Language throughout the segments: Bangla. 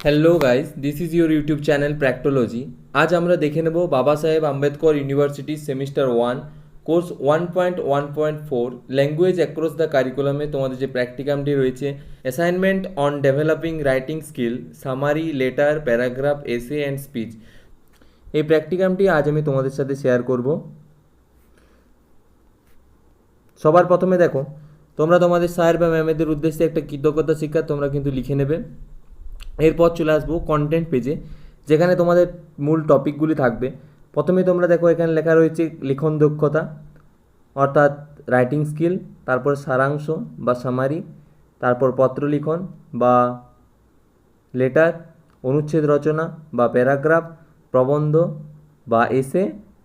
Hello guys, this is your YouTube channel Practology. আজ আমরা দেখে নেব Baba Saheb Ambedkar university semester 1 course 1.1.4 language across the কারিকুলামে তোমাদের যে প্র্যাকটিকামটি রয়েছে, assignment on developing writing skill, summary, letter, paragraph, essay and speech. এই প্র্যাকটিকামটি আজ আমি তোমাদের সাথে শেয়ার করব। সবার প্রথমে দেখো, তোমরা তোমাদের স্যার বা ম্যামেদের উদ্দেশ্যে একটা কৃতজ্ঞতা শিক্ষা তোমরা কিন্তু লিখে নেবে। এরপর চলে আসবো কন্টেন্ট পেজে, যেখানে তোমাদের মূল টপিকগুলি থাকবে। প্রথমে তোমরা দেখো, এখানে লেখা রয়েছে লিখন দক্ষতা অর্থাৎ রাইটিং স্কিল, তারপর সারাংশ বা সামারি, তারপর পত্র লিখন বা লেটার, অনুচ্ছেদ রচনা বা প্যারাগ্রাফ, প্রবন্ধ বা এসে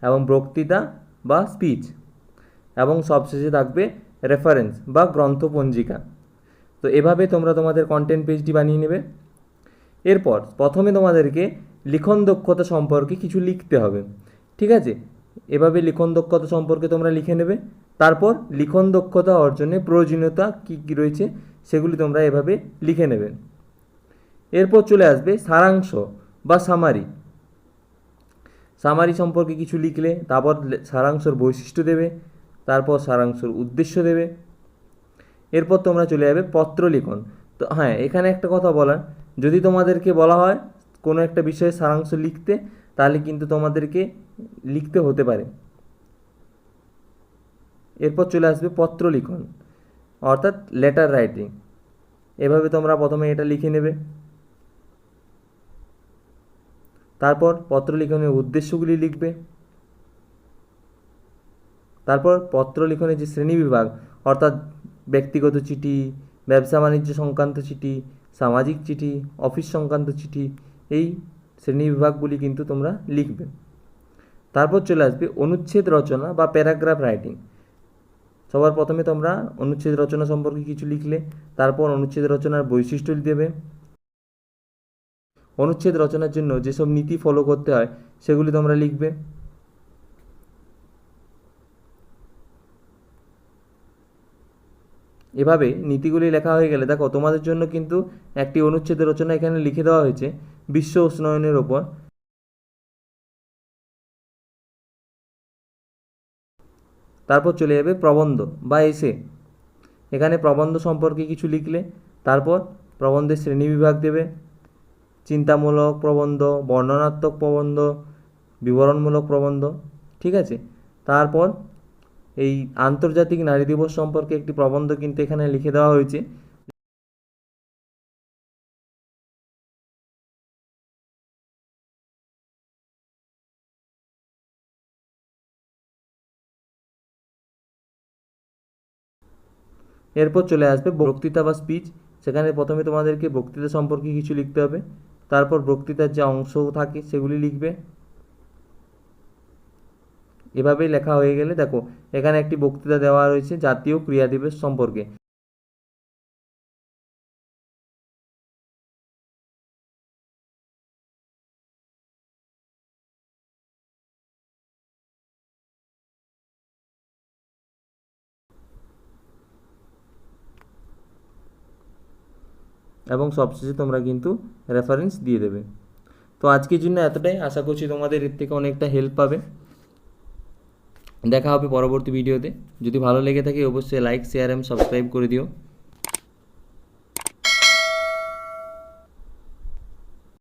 এবং বক্তৃতা বা স্পিচ, এবং সবশেষে থাকবে রেফারেন্স বা গ্রন্থপঞ্জিকা। তো এভাবে তোমরা তোমাদের কন্টেন্ট পেজটি বানিয়ে নেবে। এরপর প্রথমে তোমাদেরকে লিখন দক্ষতা সম্পর্কে কিছু লিখতে হবে, ঠিক আছে? এভাবে লিখন দক্ষতা সম্পর্কে তোমরা লিখে নেবে। তারপর লিখন দক্ষতা অর্জনে প্রয়োজনীয়তা কী কী রয়েছে সেগুলি তোমরা এভাবে লিখে নেবে। এরপর চলে আসবে সারাংশ বা সামারি। সামারি সম্পর্কে কিছু লিখলে তারপর সারাংশর বৈশিষ্ট্য দেবে, তারপর সারাংশর উদ্দেশ্য দেবে। এরপর তোমরা চলে যাবে পত্র লিখন। তো হ্যাঁ, এখানে একটা কথা বলার, যদি তোমাদেরকে বলা হয় কোনো একটা বিষয়ে সারাংশ লিখতে, তাহলে কিন্তু তোমাদেরকে লিখতে হতে পারে। এরপর চলে আসবে পত্র লিখন অর্থাৎ লেটার রাইটিং। এভাবে তোমরা প্রথমে এটা লিখে নেবে। তারপর পত্র লিখনের উদ্দেশ্যগুলি লিখবে। তারপর পত্র লিখনের যে শ্রেণীবিভাগ অর্থাৎ ব্যক্তিগত চিঠি, ব্যবসা বাণিজ্য সংক্রান্ত চিঠি, সামাজিক চিঠি, অফিস সংক্রান্ত চিঠি, এই শ্রেণীবিভাগগুলি কিন্তু তোমরা লিখবে। তারপর চলে আসবে অনুচ্ছেদ রচনা বা প্যারাগ্রাফ রাইটিং। সবার প্রথমে তোমরা অনুচ্ছেদ রচনা সম্পর্কে কিছু লিখলে, তারপর অনুচ্ছেদ রচনার বৈশিষ্ট্য দেবে। অনুচ্ছেদ রচনার জন্য যেসব নীতি ফলো করতে হয় সেগুলি তোমরা লিখবে। এভাবে নীতিগুলি লেখা হয়ে গেলে দেখো, তোমাদের জন্য কিন্তু একটি অনুচ্ছেদ রচনা এখানে লিখে দেওয়া হয়েছে বিশ্ব উষ্ণায়নের ওপর। তারপর চলে যাবে প্রবন্ধ বা এসে। এখানে প্রবন্ধ সম্পর্কে কিছু লিখলে, তারপর প্রবন্ধের শ্রেণীবিভাগ দেবে। চিন্তামূলক প্রবন্ধ, বর্ণনাত্মক প্রবন্ধ, বিবরণমূলক প্রবন্ধ, ঠিক আছে? তারপর এই আন্তর্জাতিক নারী দিবস সম্পর্কে একটি প্রবন্ধ কিন্তু এখানে লিখে দেওয়া হয়েছে। এরপর চলে আসবে বক্তৃতা বা স্পিচ। সেখানে প্রথমে তোমাদেরকে বক্তৃতা সম্পর্কে কিছু লিখতে হবে, তারপর বক্তৃতার যে অংশ থাকে সেগুলি লিখবে। এভাবেই লেখা হয়ে গেলে দেখো, এখানে একটি বক্তৃতা দেওয়া রয়েছে জাতীয় ক্রীড়া দিবস সম্পর্কে। এবং সবশেষে তোমরা কিন্তু রেফারেন্স দিয়ে দেবে। তো আজকের জন্য এতটাই। আশা করছি তোমাদের এর থেকে অনেকটা হেল্প পাবে। দেখা হবে পরবর্তী ভিডিওতে। যদি ভালো লেগে থাকে অবশ্যই লাইক, শেয়ার এবং সাবস্ক্রাইব করে দিও।